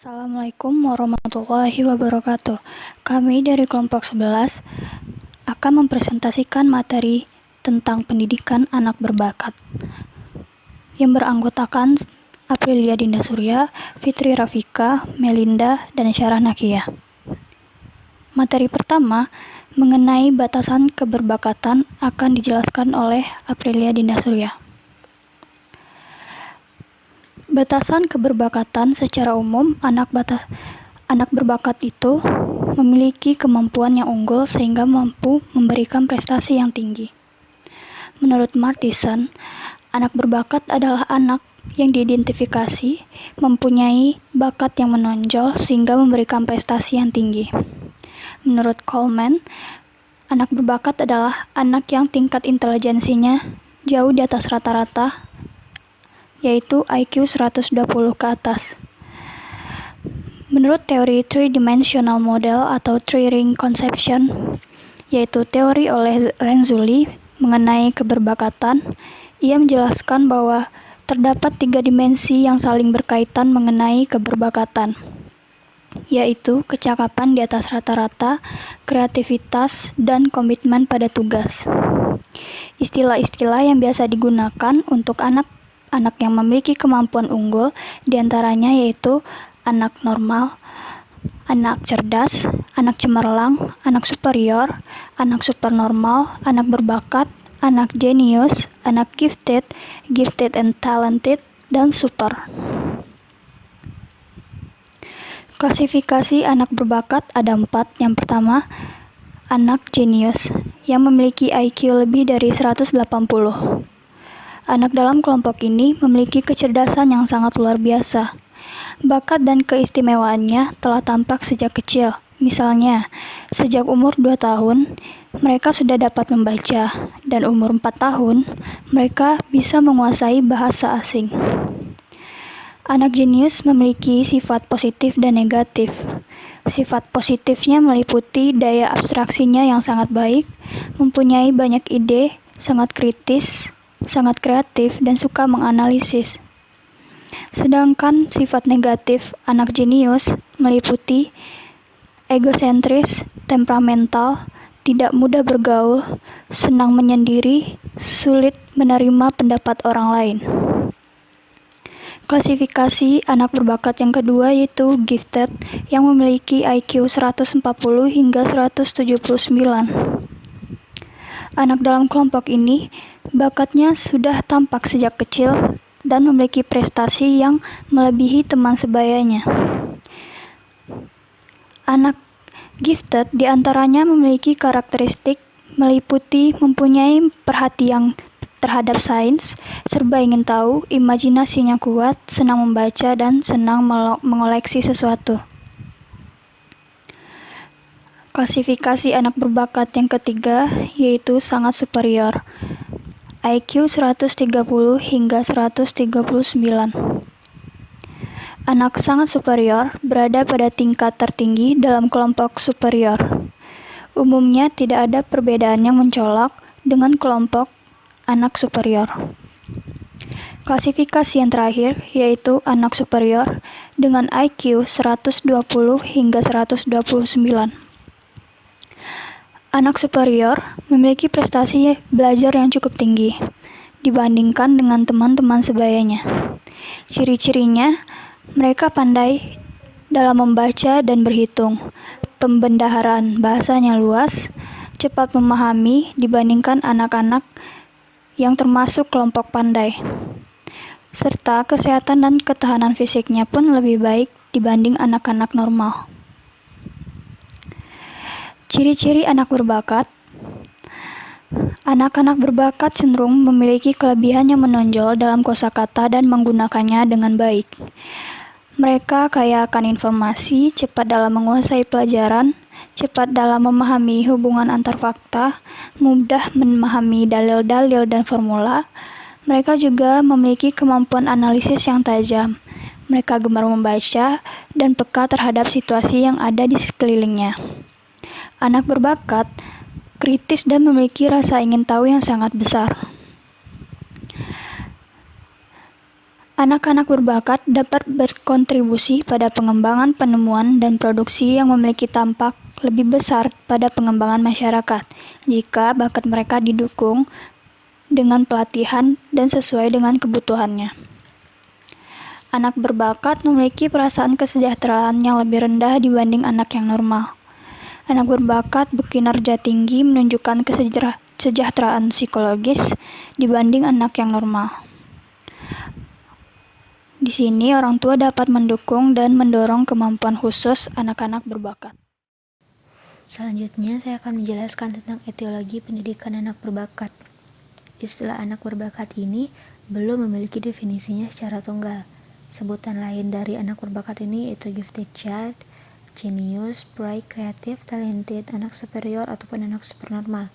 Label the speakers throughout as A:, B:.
A: Assalamualaikum warahmatullahi wabarakatuh. Kami dari kelompok 11 akan mempresentasikan materi tentang pendidikan anak berbakat yang beranggotakan Aprilia Dinda Surya, Fitri Rafika, Melinda, dan Syarah Nakia. Materi pertama mengenai batasan keberbakatan akan dijelaskan oleh Aprilia Dinda Surya. Batasan keberbakatan secara umum, anak berbakat itu memiliki kemampuan yang unggul sehingga mampu memberikan prestasi yang tinggi. Menurut Martinson, anak berbakat adalah anak yang diidentifikasi mempunyai bakat yang menonjol sehingga memberikan prestasi yang tinggi. Menurut Coleman, anak berbakat adalah anak yang tingkat intelijensinya jauh di atas rata-rata, yaitu IQ 120 ke atas. Menurut teori three-dimensional model atau three-ring conception, yaitu teori oleh Renzulli mengenai keberbakatan, ia menjelaskan bahwa terdapat 3 dimensi yang saling berkaitan mengenai keberbakatan, yaitu kecakapan di atas rata-rata, kreativitas, dan komitmen pada tugas. Istilah-istilah yang biasa digunakan untuk anak yang memiliki kemampuan unggul diantaranya yaitu anak normal, anak cerdas, anak cemerlang, anak superior, anak supernormal, anak berbakat, anak jenius, anak gifted and talented, dan super. Klasifikasi anak berbakat ada 4. Yang pertama, anak jenius yang memiliki IQ lebih dari 180. Anak dalam kelompok ini memiliki kecerdasan yang sangat luar biasa. Bakat dan keistimewaannya telah tampak sejak kecil. Misalnya, sejak umur 2 tahun, mereka sudah dapat membaca, dan umur 4 tahun, mereka bisa menguasai bahasa asing. Anak jenius memiliki sifat positif dan negatif. Sifat positifnya meliputi daya abstraksinya yang sangat baik, mempunyai banyak ide, sangat kritis, sangat kreatif, dan suka menganalisis. Sedangkan sifat negatif anak jenius meliputi egosentris, temperamental, tidak mudah bergaul, senang menyendiri, sulit menerima pendapat orang lain. Klasifikasi anak berbakat yang kedua yaitu gifted yang memiliki IQ 140 hingga 179. Anak dalam kelompok ini bakatnya sudah tampak sejak kecil dan memiliki prestasi yang melebihi teman sebayanya. Anak gifted diantaranya memiliki karakteristik meliputi mempunyai perhatian terhadap sains, serba ingin tahu, imajinasinya kuat, senang membaca, dan senang mengoleksi sesuatu. Klasifikasi anak berbakat yang ketiga yaitu sangat superior, IQ 130 hingga 139. Anak sangat superior berada pada tingkat tertinggi dalam kelompok superior. Umumnya tidak ada perbedaan yang mencolok dengan kelompok anak superior. Klasifikasi yang terakhir yaitu anak superior dengan IQ 120 hingga 129. Anak superior memiliki prestasi belajar yang cukup tinggi dibandingkan dengan teman-teman sebayanya. Ciri-cirinya, mereka pandai dalam membaca dan berhitung, pembendaharaan bahasanya luas, cepat memahami dibandingkan anak-anak yang termasuk kelompok pandai, serta kesehatan dan ketahanan fisiknya pun lebih baik dibanding anak-anak normal. Ciri-ciri anak berbakat. Anak-anak berbakat cenderung memiliki kelebihan yang menonjol dalam kosakata dan menggunakannya dengan baik. Mereka kaya akan informasi, cepat dalam menguasai pelajaran, cepat dalam memahami hubungan antar fakta, mudah memahami dalil-dalil dan formula. Mereka juga memiliki kemampuan analisis yang tajam. Mereka gemar membaca dan peka terhadap situasi yang ada di sekelilingnya. Anak berbakat kritis dan memiliki rasa ingin tahu yang sangat besar. Anak-anak berbakat dapat berkontribusi pada pengembangan penemuan dan produksi yang memiliki dampak lebih besar pada pengembangan masyarakat jika bakat mereka didukung dengan pelatihan dan sesuai dengan kebutuhannya. Anak berbakat memiliki perasaan kesejahteraan yang lebih rendah dibanding anak yang normal. Anak berbakat berkinerja tinggi menunjukkan kesejahteraan psikologis dibanding anak yang normal. Di sini orang tua dapat mendukung dan mendorong kemampuan khusus anak-anak berbakat.
B: Selanjutnya saya akan menjelaskan tentang etiologi pendidikan anak berbakat. Istilah anak berbakat ini belum memiliki definisinya secara tunggal. Sebutan lain dari anak berbakat ini yaitu gifted child, genius, bright, kreatif, talented, anak superior, ataupun anak supernormal.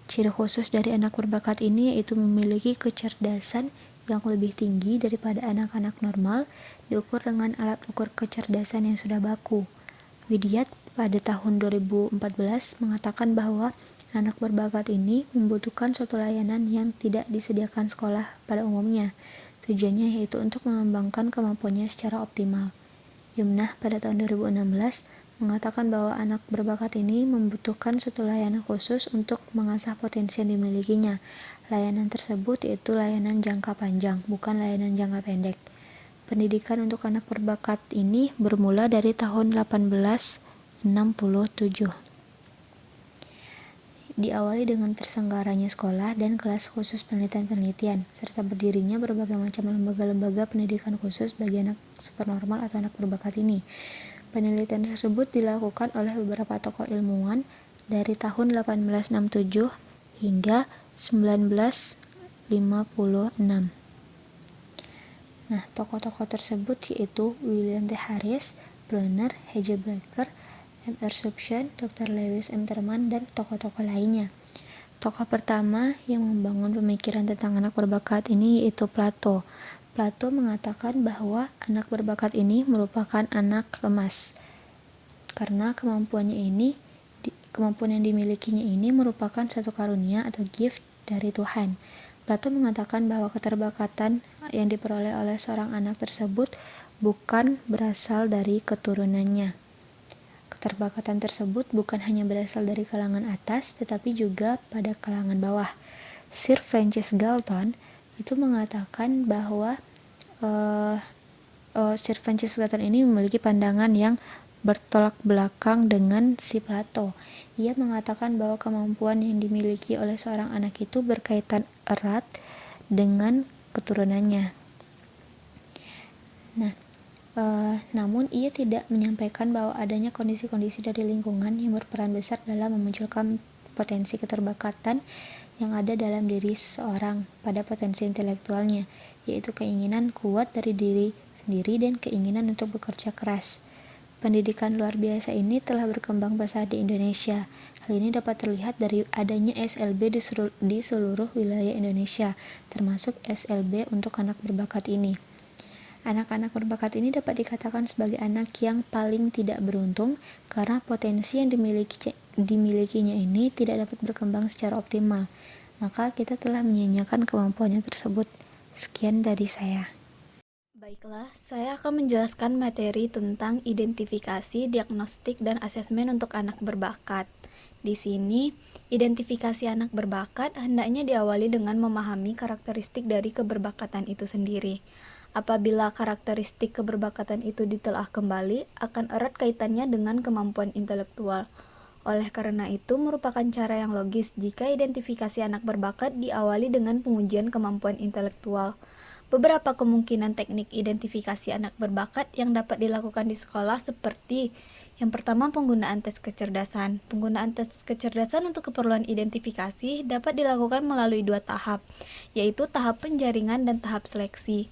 B: Ciri khusus dari anak berbakat ini yaitu memiliki kecerdasan yang lebih tinggi daripada anak-anak normal diukur dengan alat ukur kecerdasan yang sudah baku. Widiat pada tahun 2014 mengatakan bahwa anak berbakat ini membutuhkan suatu layanan yang tidak disediakan sekolah pada umumnya. Tujuannya yaitu untuk mengembangkan kemampuannya secara optimal. Yumnah pada tahun 2016 mengatakan bahwa anak berbakat ini membutuhkan suatu layanan khusus untuk mengasah potensi yang dimilikinya. Layanan tersebut yaitu layanan jangka panjang, bukan layanan jangka pendek. Pendidikan untuk anak berbakat ini bermula dari tahun 1867. Diawali dengan tersenggaranya sekolah dan kelas khusus penelitian-penelitian, serta berdirinya berbagai macam lembaga-lembaga pendidikan khusus bagi anak supernormal atau anak berbakat ini. Penelitian tersebut dilakukan oleh beberapa tokoh ilmuwan dari tahun 1867 hingga 1956. Nah, tokoh-tokoh tersebut yaitu William T. Harris, Brunner, H. J. Blacker, M. Ersuption, Dr. Lewis M. Terman, dan tokoh-tokoh lainnya. Tokoh pertama yang membangun pemikiran tentang anak berbakat ini yaitu Plato. Plato mengatakan bahwa anak berbakat ini merupakan anak emas karena kemampuan yang dimilikinya ini merupakan satu karunia atau gift dari Tuhan. Plato mengatakan bahwa keterbakatan yang diperoleh oleh seorang anak tersebut bukan berasal dari keturunannya. Keterbakatan tersebut bukan hanya berasal dari kalangan atas, tetapi juga pada kalangan bawah. Sir Francis Galton itu mengatakan bahwa Sir Francis Galton ini memiliki pandangan yang bertolak belakang dengan si Plato. Ia mengatakan bahwa kemampuan yang dimiliki oleh seorang anak itu berkaitan erat dengan keturunannya. Namun ia tidak menyampaikan bahwa adanya kondisi-kondisi dari lingkungan yang berperan besar dalam memunculkan potensi keterbakatan yang ada dalam diri seseorang pada potensi intelektualnya, yaitu keinginan kuat dari diri sendiri dan keinginan untuk bekerja keras. Pendidikan luar biasa ini telah berkembang pesat di Indonesia. Hal ini dapat terlihat dari adanya SLB di seluruh wilayah Indonesia, termasuk SLB untuk anak berbakat ini. Anak-anak berbakat ini dapat dikatakan sebagai anak yang paling tidak beruntung karena potensi yang dimilikinya ini tidak dapat berkembang secara optimal. Maka kita telah menyia-nyiakan kemampuannya tersebut. Sekian dari saya.
C: Baiklah, saya akan menjelaskan materi tentang identifikasi, diagnostik, dan asesmen untuk anak berbakat. Di sini, identifikasi anak berbakat hendaknya diawali dengan memahami karakteristik dari keberbakatan itu sendiri. Apabila karakteristik keberbakatan itu ditelah kembali, akan erat kaitannya dengan kemampuan intelektual. Oleh karena itu, merupakan cara yang logis jika identifikasi anak berbakat diawali dengan pengujian kemampuan intelektual. Beberapa kemungkinan teknik identifikasi anak berbakat yang dapat dilakukan di sekolah seperti: yang pertama, penggunaan tes kecerdasan. Penggunaan tes kecerdasan untuk keperluan identifikasi dapat dilakukan melalui dua tahap, yaitu tahap penjaringan dan tahap seleksi.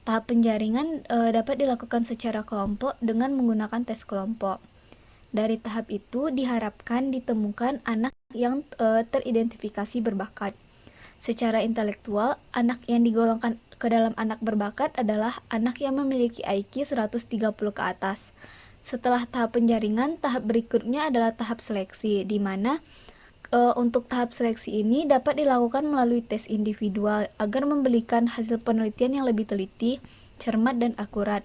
C: Tahap penjaringan dapat dilakukan secara kelompok dengan menggunakan tes kelompok. Dari tahap itu diharapkan ditemukan anak yang teridentifikasi berbakat. Secara intelektual, anak yang digolongkan ke dalam anak berbakat adalah anak yang memiliki IQ 130 ke atas. Setelah tahap penjaringan, tahap berikutnya adalah tahap seleksi, di mana untuk tahap seleksi ini dapat dilakukan melalui tes individual agar memberikan hasil penelitian yang lebih teliti cermat, dan akurat.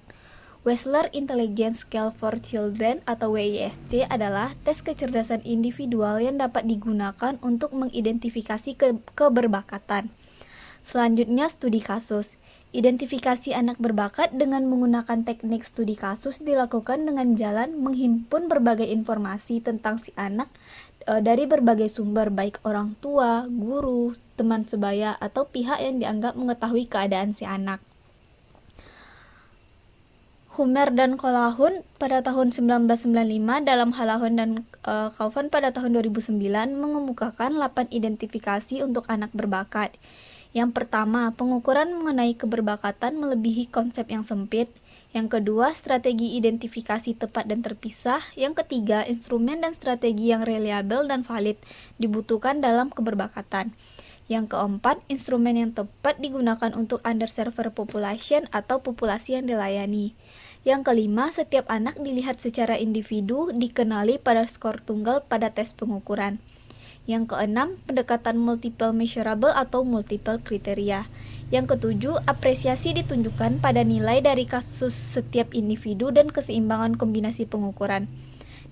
C: Wechsler Intelligence Scale for Children atau WISC adalah tes kecerdasan individual yang dapat digunakan untuk mengidentifikasi keberbakatan. Selanjutnya, studi kasus. Identifikasi anak berbakat dengan menggunakan teknik studi kasus dilakukan dengan jalan menghimpun berbagai informasi tentang si anak dari berbagai sumber, baik orang tua, guru, teman sebaya, atau pihak yang dianggap mengetahui keadaan si anak. Humer dan Colquhoun pada tahun 1995 dalam Colquhoun dan Kaufman pada tahun 2009 mengemukakan 8 identifikasi untuk anak berbakat. Yang pertama, pengukuran mengenai keberbakatan melebihi konsep yang sempit. Yang kedua, strategi identifikasi tepat dan terpisah. Yang ketiga, instrumen dan strategi yang reliabel dan valid dibutuhkan dalam keberbakatan. Yang keempat, instrumen yang tepat digunakan untuk underserved population atau populasi yang dilayani. Yang kelima, setiap anak dilihat secara individu, dikenali pada skor tunggal pada tes pengukuran. Yang keenam, pendekatan multiple measurable atau multiple kriteria. Yang ketujuh, apresiasi ditunjukkan pada nilai dari kasus setiap individu dan keseimbangan kombinasi pengukuran.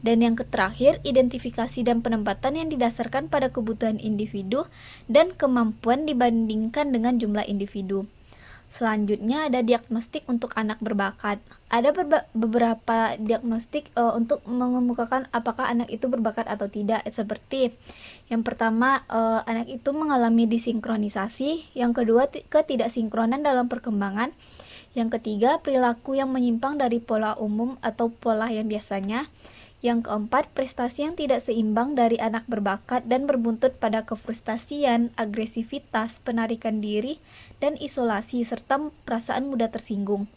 C: Dan yang terakhir, identifikasi dan penempatan yang didasarkan pada kebutuhan individu dan kemampuan dibandingkan dengan jumlah individu. Selanjutnya ada diagnostik untuk anak berbakat. Ada beberapa diagnostik untuk mengemukakan apakah anak itu berbakat atau tidak, seperti yang pertama, anak itu mengalami disinkronisasi. Yang kedua, ketidaksinkronan dalam perkembangan. Yang ketiga, perilaku yang menyimpang dari pola umum atau pola yang biasanya. Yang keempat, prestasi yang tidak seimbang dari anak berbakat dan berbuntut pada kefrustasian, agresivitas, penarikan diri, dan isolasi, serta perasaan mudah tersinggung.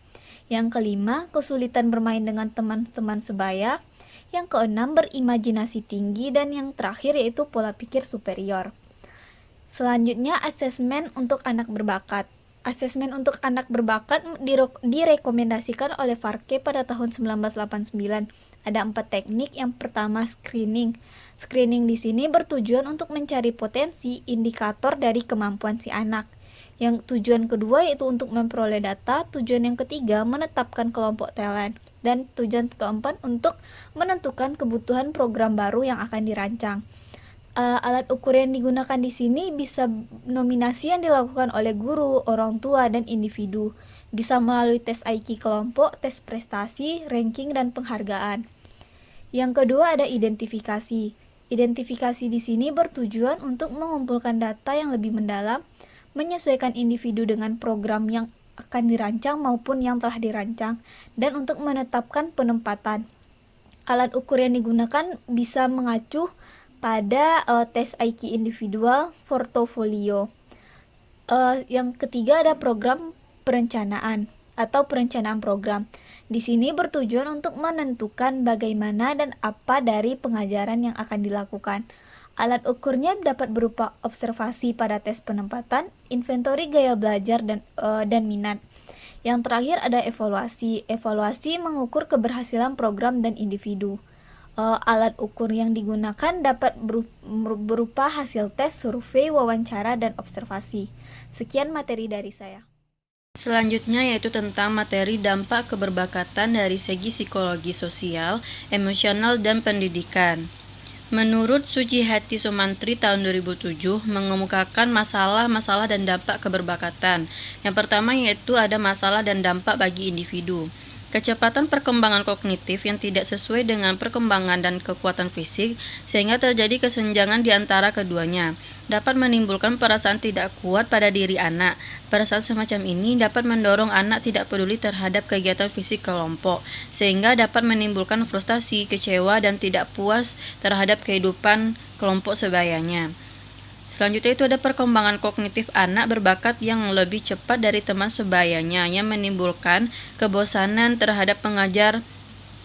C: Yang kelima, kesulitan bermain dengan teman-teman sebaya. Yang keenam, berimajinasi tinggi, dan yang terakhir yaitu pola pikir superior. Selanjutnya, asesmen untuk anak berbakat. Asesmen untuk anak berbakat direkomendasikan oleh Farke pada tahun 1989. Ada 4 teknik. Yang pertama, screening. Screening di sini bertujuan untuk mencari potensi indikator dari kemampuan si anak. Yang tujuan kedua yaitu untuk memperoleh data. Tujuan yang ketiga, menetapkan kelompok talent. Dan tujuan keempat untuk menentukan kebutuhan program baru yang akan dirancang. Alat ukur yang digunakan di sini bisa nominasi yang dilakukan oleh guru, orang tua, dan individu. Bisa melalui tes IQ kelompok, tes prestasi, ranking, dan penghargaan. Yang kedua ada identifikasi. Identifikasi di sini bertujuan untuk mengumpulkan data yang lebih mendalam, menyesuaikan individu dengan program yang akan dirancang maupun yang telah dirancang, dan untuk menetapkan penempatan. Alat ukur yang digunakan bisa mengacu pada tes IQ individual, portofolio. Yang ketiga ada program perencanaan atau perencanaan program. Di sini bertujuan untuk menentukan bagaimana dan apa dari pengajaran yang akan dilakukan. Alat ukurnya dapat berupa observasi pada tes penempatan, inventori gaya belajar, dan minat. Yang terakhir ada evaluasi. Evaluasi mengukur keberhasilan program dan individu. Alat ukur yang digunakan dapat berupa hasil tes, survei, wawancara, dan observasi. Sekian materi dari saya.
D: Selanjutnya yaitu tentang materi dampak keberbakatan dari segi psikologi sosial, emosional, dan pendidikan. Menurut Suci Hati Sumantri tahun 2007 mengemukakan masalah-masalah dan dampak keberbakatan. Yang pertama yaitu ada masalah dan dampak bagi individu. Kecepatan perkembangan kognitif yang tidak sesuai dengan perkembangan dan kekuatan fisik sehingga terjadi kesenjangan di antara keduanya dapat menimbulkan perasaan tidak kuat pada diri anak. Perasaan semacam ini dapat mendorong anak tidak peduli terhadap kegiatan fisik kelompok sehingga dapat menimbulkan frustasi, kecewa, dan tidak puas terhadap kehidupan kelompok sebayanya. Selanjutnya itu ada perkembangan kognitif anak berbakat yang lebih cepat dari teman sebayanya yang menimbulkan kebosanan terhadap pengajar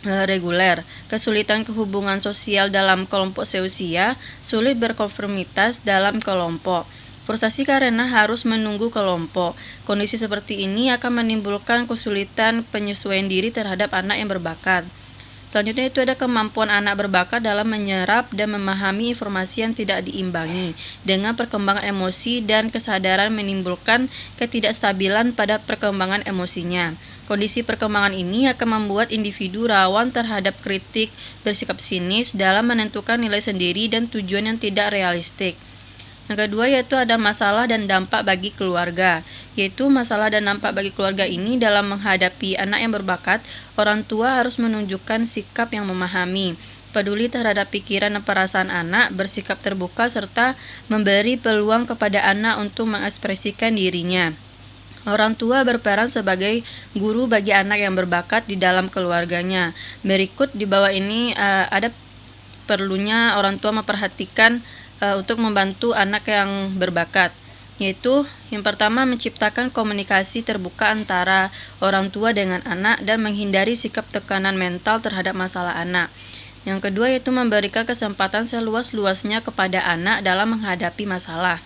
D: reguler, kesulitan kehubungan sosial dalam kelompok seusia, sulit berkonformitas dalam kelompok, frustasi karena harus menunggu kelompok. Kondisi seperti ini akan menimbulkan kesulitan penyesuaian diri terhadap anak yang berbakat. Selanjutnya itu ada kemampuan anak berbakat dalam menyerap dan memahami informasi yang tidak diimbangi dengan perkembangan emosi dan kesadaran menimbulkan ketidakstabilan pada perkembangan emosinya. Kondisi perkembangan ini akan membuat individu rawan terhadap kritik, bersikap sinis dalam menentukan nilai sendiri dan tujuan yang tidak realistik. Yang kedua yaitu ada masalah dan dampak bagi keluarga. Yaitu masalah dan dampak bagi keluarga ini dalam menghadapi anak yang berbakat, orang tua harus menunjukkan sikap yang memahami, peduli terhadap pikiran dan perasaan anak, bersikap terbuka, serta memberi peluang kepada anak untuk mengekspresikan dirinya. Orang tua berperan sebagai guru bagi anak yang berbakat di dalam keluarganya. Berikut di bawah ini ada perlunya orang tua memperhatikan untuk membantu anak yang berbakat, yaitu yang pertama menciptakan komunikasi terbuka antara orang tua dengan anak dan menghindari sikap tekanan mental terhadap masalah anak. Yang kedua yaitu memberikan kesempatan seluas-luasnya kepada anak dalam menghadapi masalah.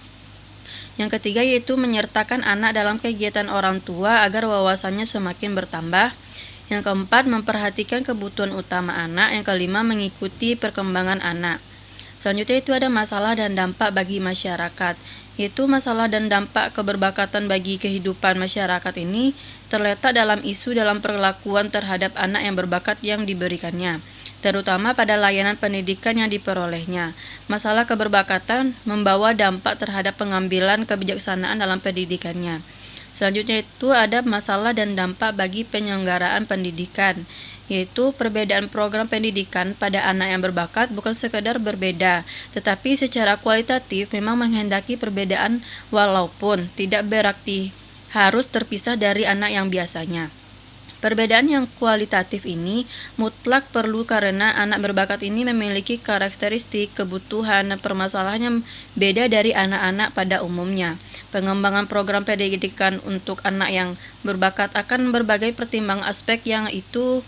D: Yang ketiga yaitu menyertakan anak dalam kegiatan orang tua agar wawasannya semakin bertambah. Yang keempat, memperhatikan kebutuhan utama anak. Yang kelima, mengikuti perkembangan anak. Selanjutnya itu ada masalah dan dampak bagi masyarakat, yaitu masalah dan dampak keberbakatan bagi kehidupan masyarakat ini terletak dalam isu dalam perlakuan terhadap anak yang berbakat yang diberikannya, terutama pada layanan pendidikan yang diperolehnya. Masalah keberbakatan membawa dampak terhadap pengambilan kebijaksanaan dalam pendidikannya. Selanjutnya itu ada masalah dan dampak bagi penyelenggaraan pendidikan, yaitu perbedaan program pendidikan pada anak yang berbakat bukan sekadar berbeda, tetapi secara kualitatif memang menghendaki perbedaan walaupun tidak berarti harus terpisah dari anak yang biasanya. Perbedaan yang kualitatif ini mutlak perlu karena anak berbakat ini memiliki karakteristik, kebutuhan, dan permasalahan yang beda dari anak-anak pada umumnya. Pengembangan program pendidikan untuk anak yang berbakat akan berbagai pertimbangan aspek yang itu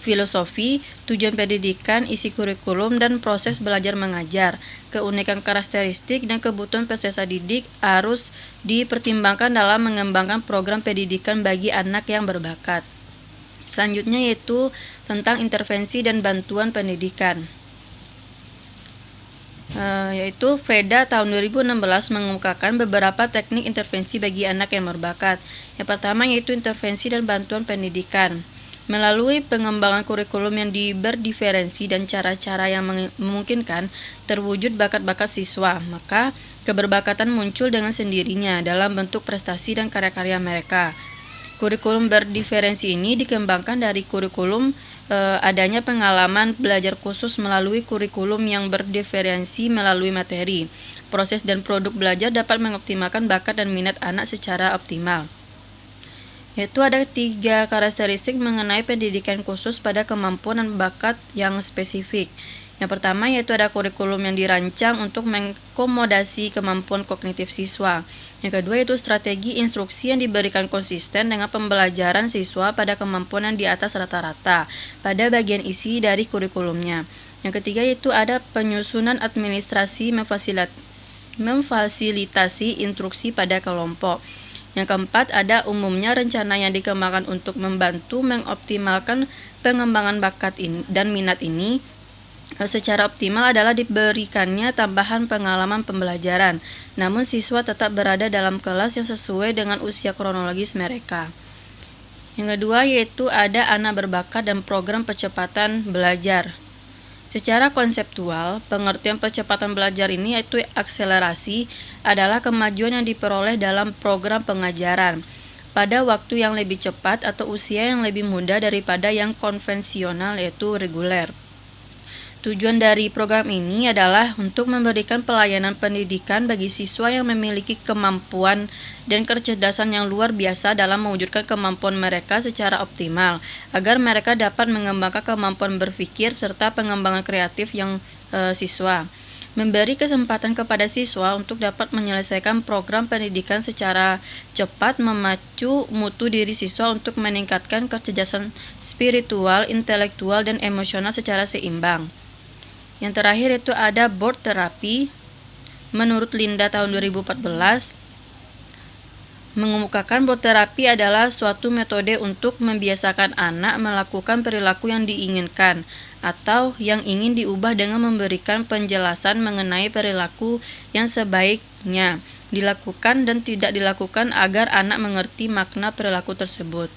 D: filosofi, tujuan pendidikan, isi kurikulum, dan proses belajar mengajar. Keunikan karakteristik dan kebutuhan peserta didik harus dipertimbangkan dalam mengembangkan program pendidikan bagi anak yang berbakat. Selanjutnya yaitu tentang intervensi dan bantuan pendidikan. Yaitu Freda tahun 2016 mengungkapkan beberapa teknik intervensi bagi anak yang berbakat. Yang pertama yaitu intervensi dan bantuan pendidikan. Melalui pengembangan kurikulum yang berdiferensi dan cara-cara yang memungkinkan terwujud bakat-bakat siswa, maka keberbakatan muncul dengan sendirinya dalam bentuk prestasi dan karya-karya mereka. Kurikulum berdiferensi ini dikembangkan dari kurikulum adanya pengalaman belajar khusus melalui kurikulum yang berdiferensi melalui materi. Proses dan produk belajar dapat mengoptimalkan bakat dan minat anak secara optimal. Yaitu ada 3 karakteristik mengenai pendidikan khusus pada kemampuan dan bakat yang spesifik. Yang pertama yaitu ada kurikulum yang dirancang untuk mengakomodasi kemampuan kognitif siswa. Yang kedua yaitu strategi instruksi yang diberikan konsisten dengan pembelajaran siswa pada kemampuan yang di atas rata-rata pada bagian isi dari kurikulumnya. Yang ketiga yaitu ada penyusunan administrasi memfasilitasi instruksi pada kelompok. Yang keempat, ada umumnya rencana yang dikembangkan untuk membantu mengoptimalkan pengembangan bakat ini dan minat ini secara optimal adalah diberikannya tambahan pengalaman pembelajaran, namun siswa tetap berada dalam kelas yang sesuai dengan usia kronologis mereka. Yang kedua yaitu ada anak berbakat dan program percepatan belajar. Secara konseptual, pengertian percepatan belajar ini yaitu akselerasi adalah kemajuan yang diperoleh dalam program pengajaran pada waktu yang lebih cepat atau usia yang lebih muda daripada yang konvensional yaitu reguler. Tujuan dari program ini adalah untuk memberikan pelayanan pendidikan bagi siswa yang memiliki kemampuan dan kecerdasan yang luar biasa dalam mewujudkan kemampuan mereka secara optimal, agar mereka dapat mengembangkan kemampuan berpikir serta pengembangan kreatif yang siswa. Memberi kesempatan kepada siswa untuk dapat menyelesaikan program pendidikan secara cepat memacu mutu diri siswa untuk meningkatkan kecerdasan spiritual, intelektual, dan emosional secara seimbang. Yang terakhir itu ada board terapi. Menurut Linda tahun 2014, mengemukakan bahwa terapi adalah suatu metode untuk membiasakan anak melakukan perilaku yang diinginkan atau yang ingin diubah dengan memberikan penjelasan mengenai perilaku yang sebaiknya dilakukan dan tidak dilakukan agar anak mengerti makna perilaku tersebut.